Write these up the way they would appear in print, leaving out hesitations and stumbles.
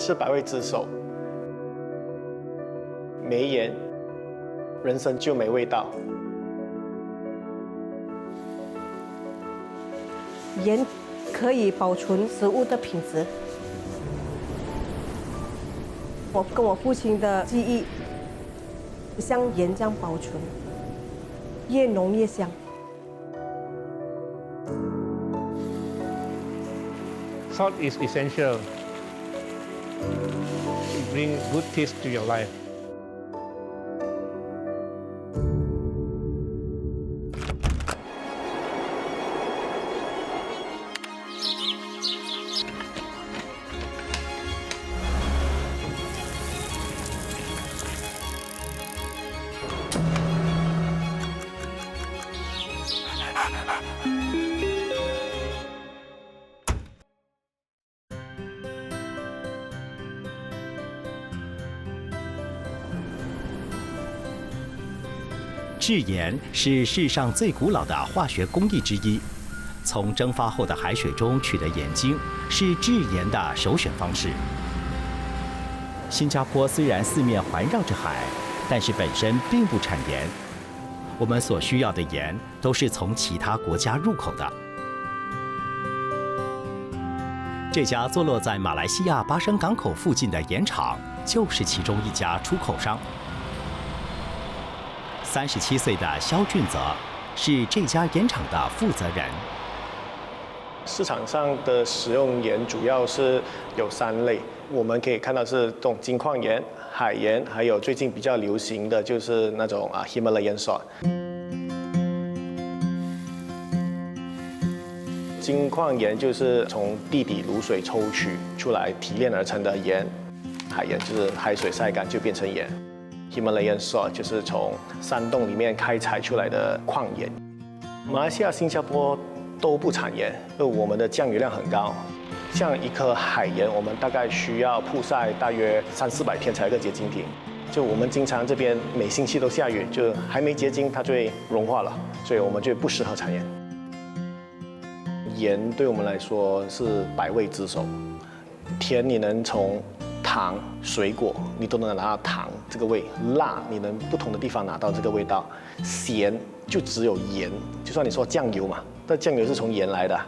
是百味之首。没盐，人生就没味道。盐可以保存食物的品质。我跟我父亲的记忆，像盐这样保存，越浓越香。Salt is essential. It brings good taste to your life. 制盐是世上最古老的化学工艺之一，从蒸发后的海水中取得盐精是制盐的首选方式。新加坡虽然四面环绕着海，但是本身并不产盐，我们所需要的盐都是从其他国家入口的。这家坐落在马来西亚巴生港口附近的盐厂，就是其中一家出口商。37岁的肖俊泽是这家盐厂的负责人。市场上的食用盐主要是有3类，我们可以看到是这种金矿盐、海盐，还有最近比较流行的就是那种Himalayan salt。金矿盐就是从地底卤水抽取出来提炼而成的盐，海盐就是海水晒干就变成盐。Himalayan salt 就是从山洞里面开采出来的矿盐。马来西亚、新加坡都不产盐，因为我们的降雨量很高。像一颗海盐，我们大概需要曝晒大约300-400天才有个结晶体。就我们经常这边每星期都下雨，就还没结晶，它就会融化了，所以我们就不适合产盐。盐对我们来说是百味之首，甜你能从糖、水果，你都能拿到糖这个味；辣，你能不同的地方拿到这个味道；咸就只有盐，就算你说酱油嘛，但酱油是从盐来的。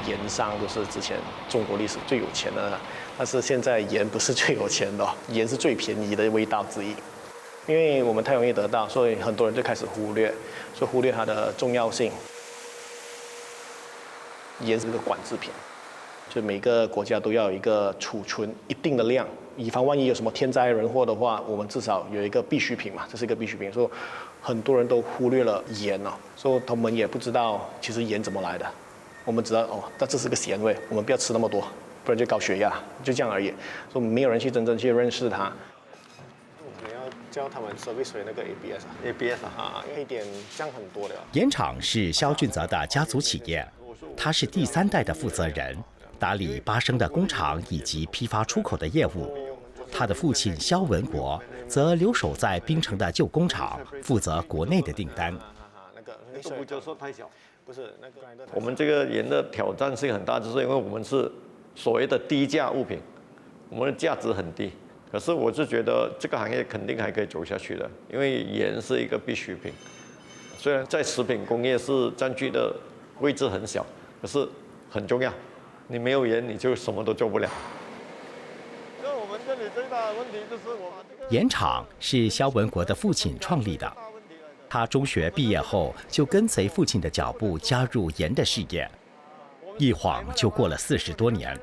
盐商都是之前中国历史最有钱的，但是现在盐不是最有钱的，盐是最便宜的味道之一。因为我们太容易得到，所以很多人就开始忽略它的重要性。盐是个管制品，就每个国家都要有一个储存一定的量，以防万一有什么天灾人祸的话，我们至少有一个必需品嘛，这是一个必需品。所以很多人都忽略了盐哦，所以他们也不知道其实盐怎么来的。我们知道哦，但这是个咸味，我们不要吃那么多，不然就高血压，就这样而已。所以没有人去真正去认识它。我们要教他们 service 那个 ABS 黑点降很多的。盐厂是肖俊泽的家族企业，他是第3代的负责人，打理巴生的工厂以及批发出口的业务。他的父亲肖文国则留守在槟城的旧工厂，负责国内的订单。那个不就说太小？不是那个，我们这个盐的挑战性很大，就是因为我们是所谓的低价物品，我们的价值很低。可是我是觉得这个行业肯定还可以走下去的，因为盐是一个必需品。虽然在食品工业是占据的位置很小，可是很重要。你没有盐，你就什么都做不了。那我们这里最大的问题就是我们这个盐厂是肖文国的父亲创立的。他中学毕业后就跟随父亲的脚步加入盐的事业，一晃就过了40多年。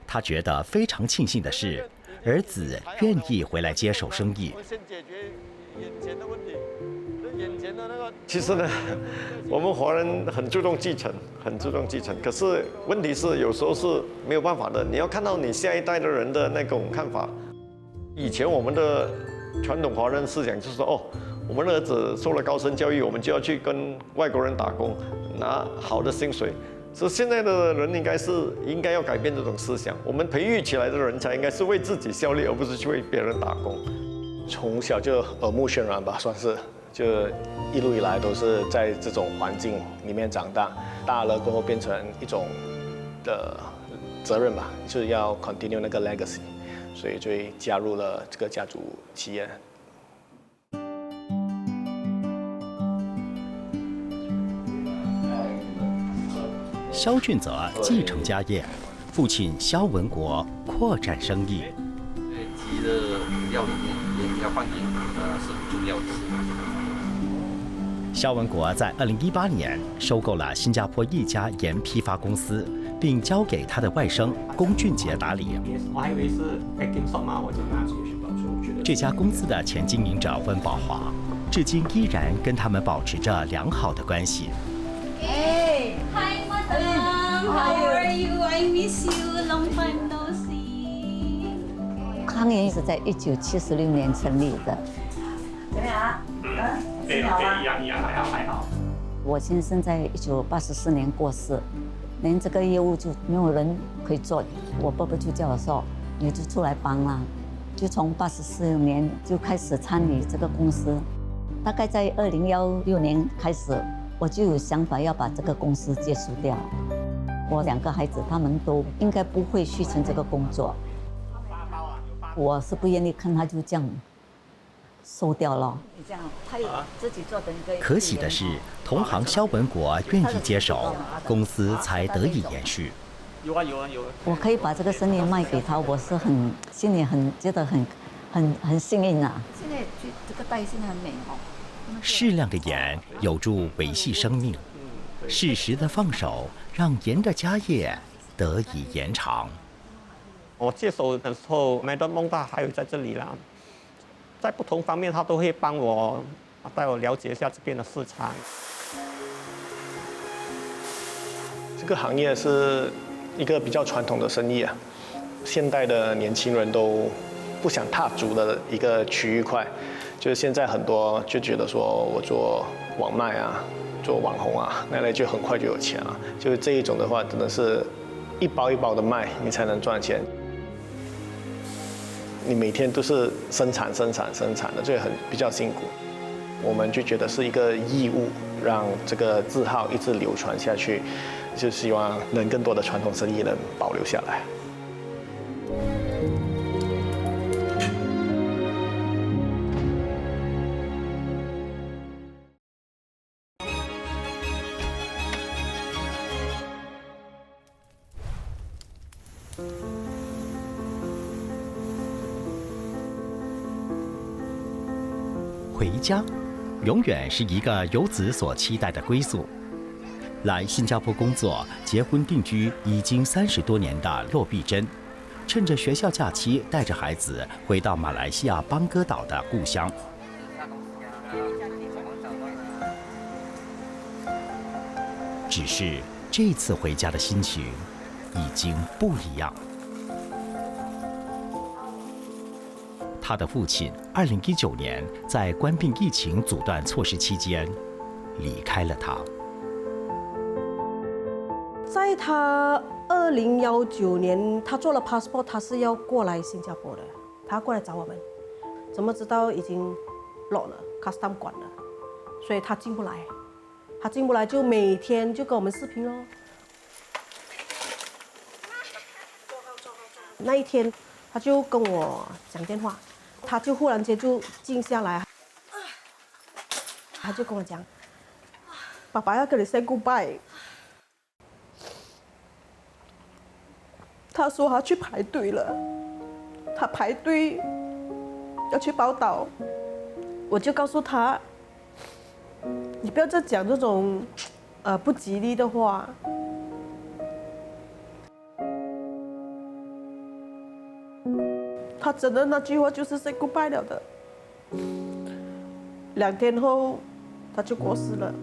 他觉得非常庆幸的是，儿子愿意回来接手生意。先解决眼前的问题，眼前的那个。其实呢，我们华人很注重继承，很注重继承。可是问题是，有时候是没有办法的。你要看到你下一代的人的那种看法。以前我们的传统华人思想就是说，哦。我们的儿子受了高深教育，我们就要去跟外国人打工，拿好的薪水。所以现在的人应该要改变这种思想。我们培育起来的人才应该是为自己效力，而不是去为别人打工。从小就耳目渲染吧，算是就一路以来都是在这种环境里面长大。大了过后变成一种的责任吧，就是要 continue 那个 legacy， 所以就加入了这个家族企业。萧俊泽继承家业，父亲萧文国扩展生意。鸡的料里面也要放盐，是很重要的。萧文国在2018年收购了新加坡一家盐批发公司，并交给他的外甥龚俊杰打理。我还以为是 baking soda 嘛，我就拿去去保存。这家公司的前经营者温宝华，至今依然跟他们保持着良好的关系。Hey, hi, Madam. How are you? I miss you. Long time no see. 康源是在1976年成立的。怎么样？对，一样，还好。我先生在1984年过世，连这个业务就没有人可以做。我爸爸就叫我说，你就出来帮啦。就从84年就开始参与这个公司，大概在2016年开始，我就有想法要把这个公司结束掉。我2个孩子他们都应该不会续成这个工作，我是不愿意看他就这样收掉了。这样他有自己做的一个。可喜的是，同行萧文国愿意接手，公司才得以延续。有啊。我可以把这个生意卖给他，我是心里觉得很幸运啊。现在这个带现在很美哦。适量的盐有助维系生命，适时的放手，让盐的家业得以延长。我接手的时候，麦德蒙大还有在这里啦，在不同方面他都会帮我，带我了解一下这边的市场。这个行业是一个比较传统的生意啊，现代的年轻人都不想踏足的一个区域块。就是现在很多就觉得说我做网卖啊，做网红啊，那类就很快就有钱了。就是这一种的话，真的是一包一包的卖，你才能赚钱。你每天都是生产的，这个比较辛苦。我们就觉得是一个义务，让这个字号一直流传下去，就希望能更多的传统生意能保留下来。回家，永远是一个游子所期待的归宿。来新加坡工作、结婚定居已经30多年的骆碧珍，趁着学校假期，带着孩子回到马来西亚邦哥岛的故乡。只是这次回家的心情已经不一样。他的父亲2019年在冠病疫情阻断措施期间离开了他。在他2019年，他做了 passport， 他是要过来新加坡的，他过来找我们，怎么知道已经 lock 了 ，custom 管了，所以他进不来。他进不来就每天就跟我们视频咯。那一天他就跟我讲电话。他就忽然间就静下来，他就跟我讲：“爸爸要跟你 say goodbye。”他说他去排队了，他排队要去宝岛。我就告诉他：“你不要再讲这种不吉利的话。”他真的那句话就是 say goodbye 了的。2天后，他就过世了。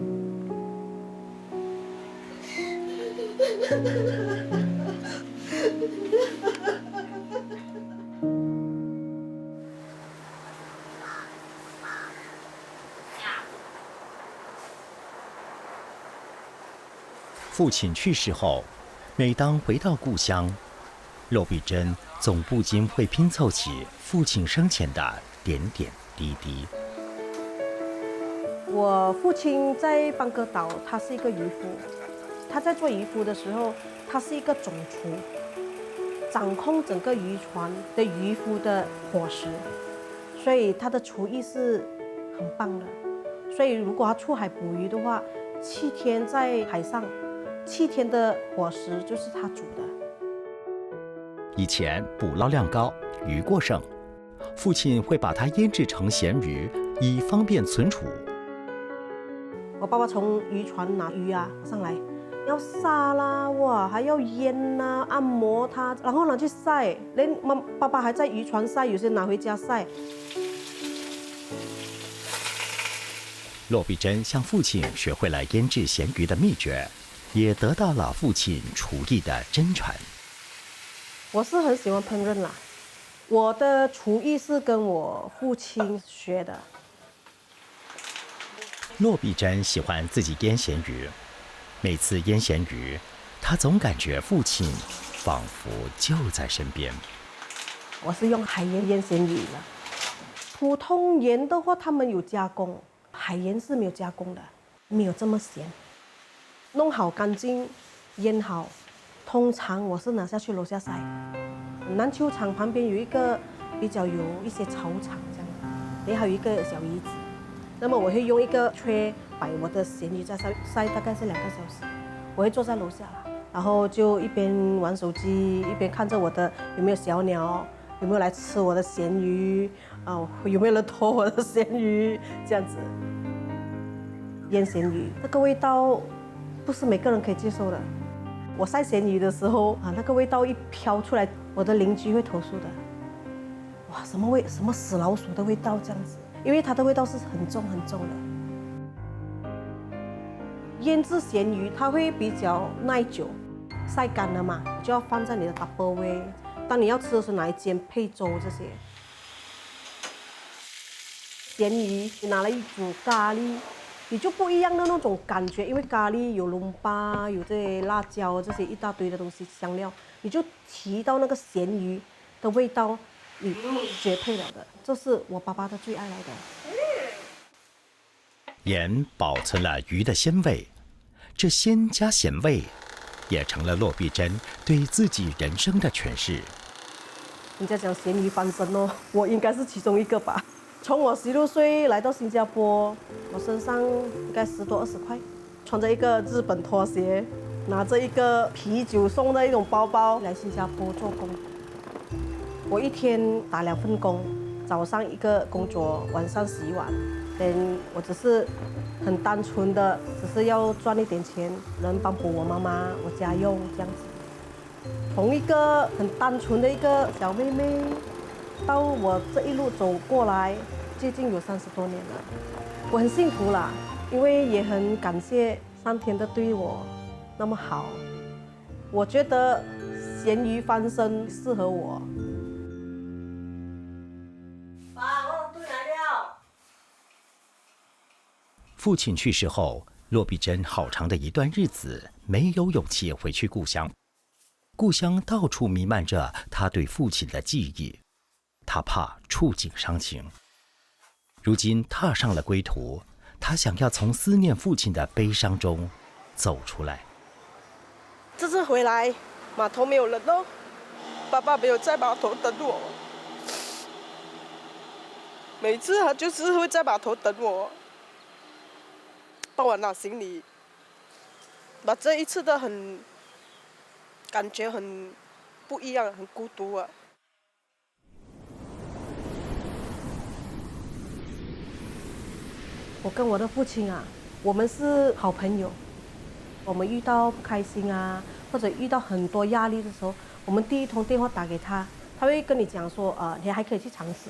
父亲去世后，每当回到故乡，骆碧珍总不禁会拼凑起父亲生前的点点滴滴。我父亲在邦哥岛，他是一个渔夫。他在做渔夫的时候，他是一个总厨，掌控整个渔船的渔夫的伙食，所以他的厨艺是很棒的。所以如果他出海捕鱼的话，7天在海上，7天的伙食就是他煮的。以前捕捞量高，鱼过剩，父亲会把它腌制成咸鱼，以方便存储。我爸爸从渔船拿鱼啊上来，要杀啦，哇，还要腌啦，按摩它，然后拿去晒。连爸爸还在渔船晒，有些拿回家晒。骆碧珍向父亲学会了腌制咸鱼的秘诀，也得到了父亲厨艺的真传。我是很喜欢烹饪啦，我的厨艺是跟我父亲学的。骆碧珍喜欢自己腌咸鱼，每次腌咸鱼，她总感觉父亲仿佛就在身边。我是用海盐腌咸鱼的，普通盐的话他们有加工，海盐是没有加工的，没有这么咸。弄好干净，腌好。通常我是拿下去楼下晒，篮球场旁边有一个比较有一些草场这样，也还有一个小椅子。那么我会用一个吹摆我的咸鱼在晒大概是2个小时。我会坐在楼下，然后就一边玩手机，一边看着我的有没有小鸟，有没有来吃我的咸鱼啊，有没有人偷我的咸鱼这样子。腌咸鱼那个味道不是每个人可以接受的。我晒咸鱼的时候啊，那个味道一飘出来，我的邻居会投诉的。哇，什么味？什么死老鼠的味道这样子？因为它的味道是很重很重的。腌制咸鱼它会比较耐久，晒干了嘛，就要放在你的 Tupperware。当你要吃的时候拿来煎配粥这些。咸鱼你拿来煮咖喱。你就不一样的那种感觉，因为咖喱有龙巴，有这些辣椒，这些一大堆的东西香料，你就提到那个咸鱼的味道，你绝配了的。这是我爸爸的最爱来的。盐保存了鱼的鲜味，这鲜加咸味，也成了骆碧珍对自己人生的诠释。人家讲咸鱼翻身哦，我应该是其中一个吧。从我16岁来到新加坡，我身上应该10多20块，穿着一个日本拖鞋，拿着一个啤酒送的一种包包来新加坡做工。我一天打2份工，早上一个工作，晚上洗碗。我只是很单纯的，只是要赚一点钱，能帮补我妈妈、我家用这样子。从一个很单纯的一个小妹妹。到我这一路走过来，接近有30多年了，我很幸福啦，因为也很感谢上天的对我那么好。我觉得咸鱼翻身适合我。爸，我回来了。父亲去世后，骆碧珍好长的一段日子没有勇气回去故乡。故乡到处弥漫着他对父亲的记忆。他怕触景伤情，如今踏上了归途，他想要从思念父亲的悲伤中走出来。这次回来，码头没有人哦，爸爸没有在码头等我。每次他就是会在码头等我，帮我拿行李。把这一次的感觉很不一样，很孤独啊。我跟我的父亲啊，我们是好朋友。我们遇到不开心啊，或者遇到很多压力的时候，我们第一通电话打给他，他会跟你讲说，你还可以去尝试。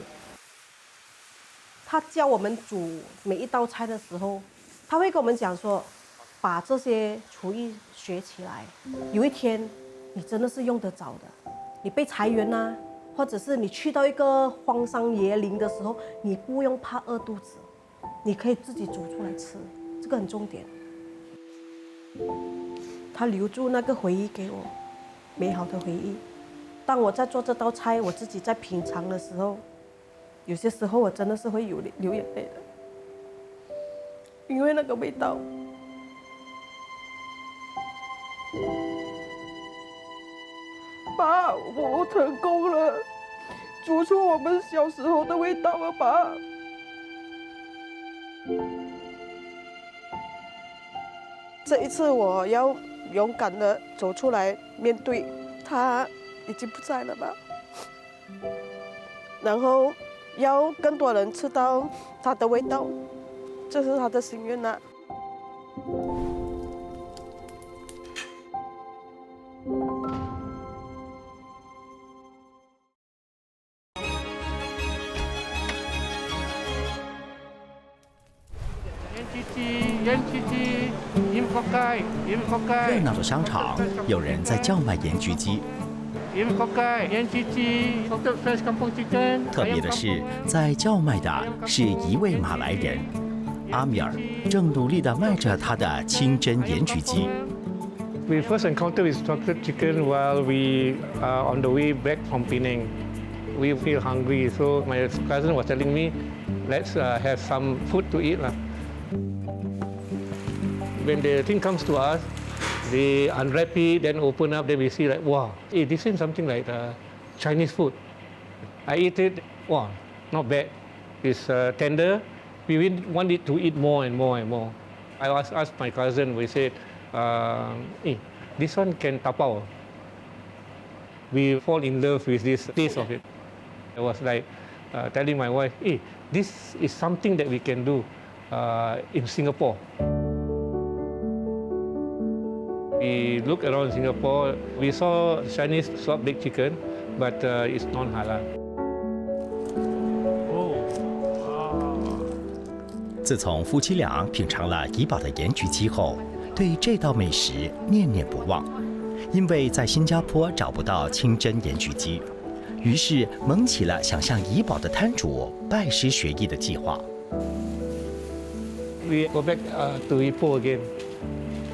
他教我们煮每一道菜的时候，他会跟我们讲说，把这些厨艺学起来，有一天你真的是用得着的。你被裁员啊，或者是你去到一个荒山野岭的时候，你不用怕饿肚子。你可以自己煮出来吃，这个很重点。他留住那个回忆给我，美好的回忆。当我在做这道菜，我自己在品尝的时候，有些时候我真的是会流眼泪的，因为那个味道。爸，我成功了，煮出我们小时候的味道了，爸。这一次我要勇敢的走出来面对，他已经不在了吧，然后要更多人吃到他的味道，这是他的心愿呐。热闹的商场，有人在叫卖盐焗鸡。特别的是，在叫卖的是一位马来人，阿米尔正努力地卖着他的清真盐焗鸡。We first encountered with salted chicken while we are on the way back from Penang. We feel hungry, so my cousin was telling me, let's have some food to eat lah. When the thing comes to us, they unwrap it, then open up, then we see like, wow, hey, this is something like Chinese food. I eat it, wow, not bad. It's tender. We want it to eat more and more and more. I asked my cousin, we said, hey, this one can tapao. We fall in love with this taste of it. I was like telling my wife, hey, this is something that we can do in Singapore. We looked around Singapore, we saw Chinese salt baked chicken, but it's non-halal. 自从夫妻俩品尝了怡宝的盐焗鸡后，对这道美食念念不忘。因为在新加坡找不到清真盐焗鸡，于是萌起了想向怡宝的摊主拜师学艺的计划。We go back to Ipoh again.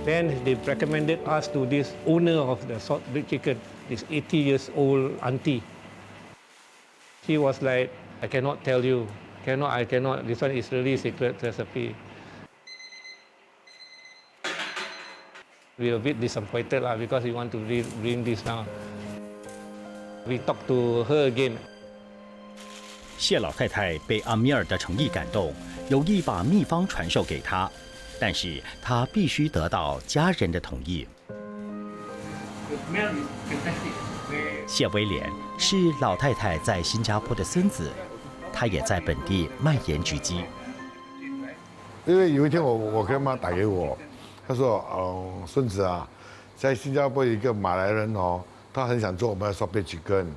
Then they recommended us to this owner of the salt baked chicken, this 80 years old auntie. She was like, I cannot tell you, I cannot, this one is really secret recipe. We were a bit disappointed because we want to bring this down. We talked to her again. 谢老太太被阿米尔的诚意感动，有意把秘方传授给他。但是他必须得到家人的同意。谢威廉是老太太在新加坡的孙子，他也在本地卖盐焗鸡。因为有一天我跟妈打给我，他说：“孙子啊，在新加坡有一个马来人哦，他很想做我们的 salt baked chicken，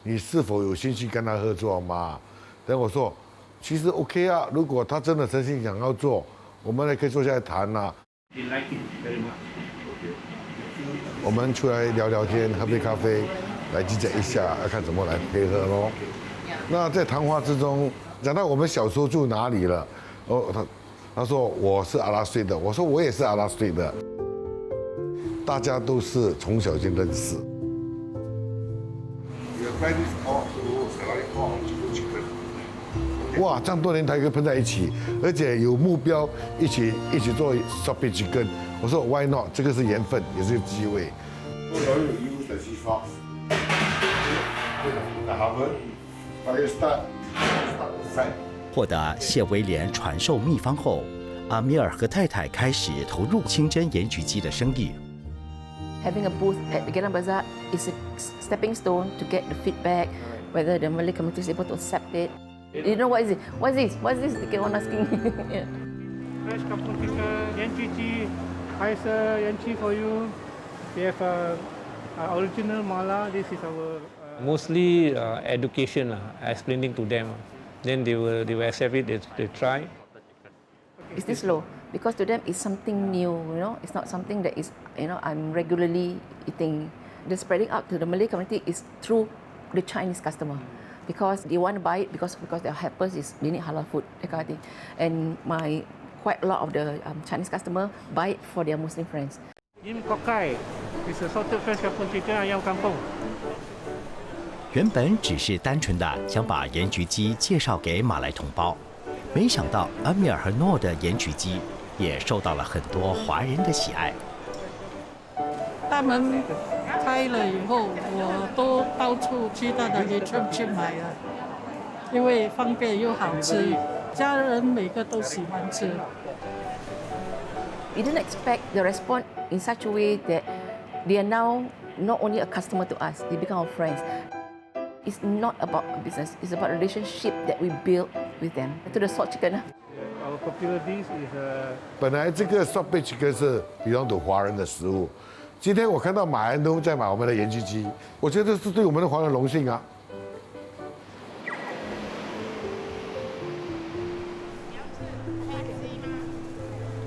你是否有兴趣跟他合作嘛？”等我说，其实 OK 啊，如果他真的诚心想要做。我们也可以坐下来谈呐。我们出来聊聊天，喝杯咖啡，来积攒一下，要看怎么来配合咯。那在谈话之中，讲到我们小时候住哪里了，他说我是阿拉斯的，我说我也是阿拉斯的，大家都是从小就认识。哇，这样多年才可以碰在一起，而且有目标，一起做 salt baked chicken。我说 why not？ 这个是缘分，也是机会。获得谢威廉传授秘方后，阿米尔和太太开始投入清真盐焗鸡的生意。Having a booth at the Geylang Bazaar is a stepping stone to get the feedback, whether the Malay community is able to accept it. You know what is it? What is this? What is this? They keep on asking. Yeah. Fresh kampung chicken, yan chichi, ice yan chi for you. We have original mala. This is our mostly education, explaining to them. Then they will accept it. They try. Is this low? Because to them it's something new. It's not something that is I'm regularly eating. The spreading out to the Malay community is through the Chinese customer. Because they want to buy it because their helpers they need halal food, that kind of thing. And quite a lot of the Chinese customer buy it for their Muslim friends. Yim kokai is a salted fresh kampung chicken ayam kampung. 原本只是单纯的想把盐焗鸡介绍给马来同胞，没想到阿米尔和诺的盐焗鸡也受到了很多华人的喜爱。他们开了以后，我都到处去他的 Atrium 去买了，因为方便又好吃，家人每个都喜欢吃。We didn't expect the response in such a way that they are now not only a customer to us, they become our friends. It's not about a business, it's about a relationship that we build with them. To the salt chicken. Our popular dish is 本来这个 salt baked chicken 是比较多华人的食物，今天我看到马来人都在买我们的盐焗鸡，我觉得是对我们的华人荣幸啊。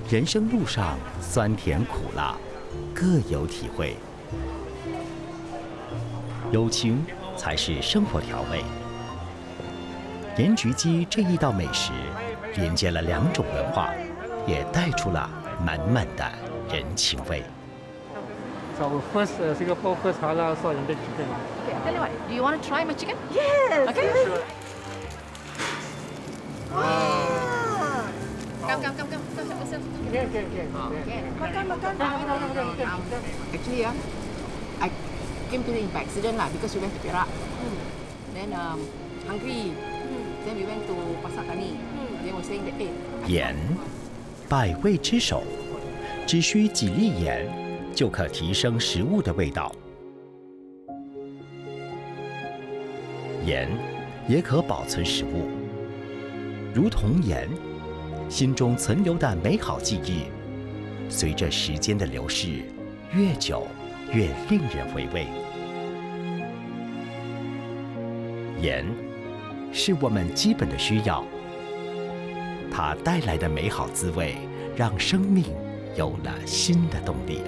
人生路上酸甜苦辣，各有体会。友情才是生活调味。盐焗鸡这一道美食，连接了2种文化，也带出了满满的人情味。So our first Singapore first halal salt and baked chicken. Okay, tell you what, do you want to try my chicken? Yes. Okay. Sure. Come. Okay. Makan. Actually, I came to him by accident lah because we went to Perak. Then hungry. Then we went to Pasar Tani. They were saying that, 盐，百味之首，只需几粒盐，就可提升食物的味道。盐也可保存食物，如同盐，心中存留的美好记忆，随着时间的流逝，越久越令人回味。盐是我们基本的需要，它带来的美好滋味，让生命有了新的动力。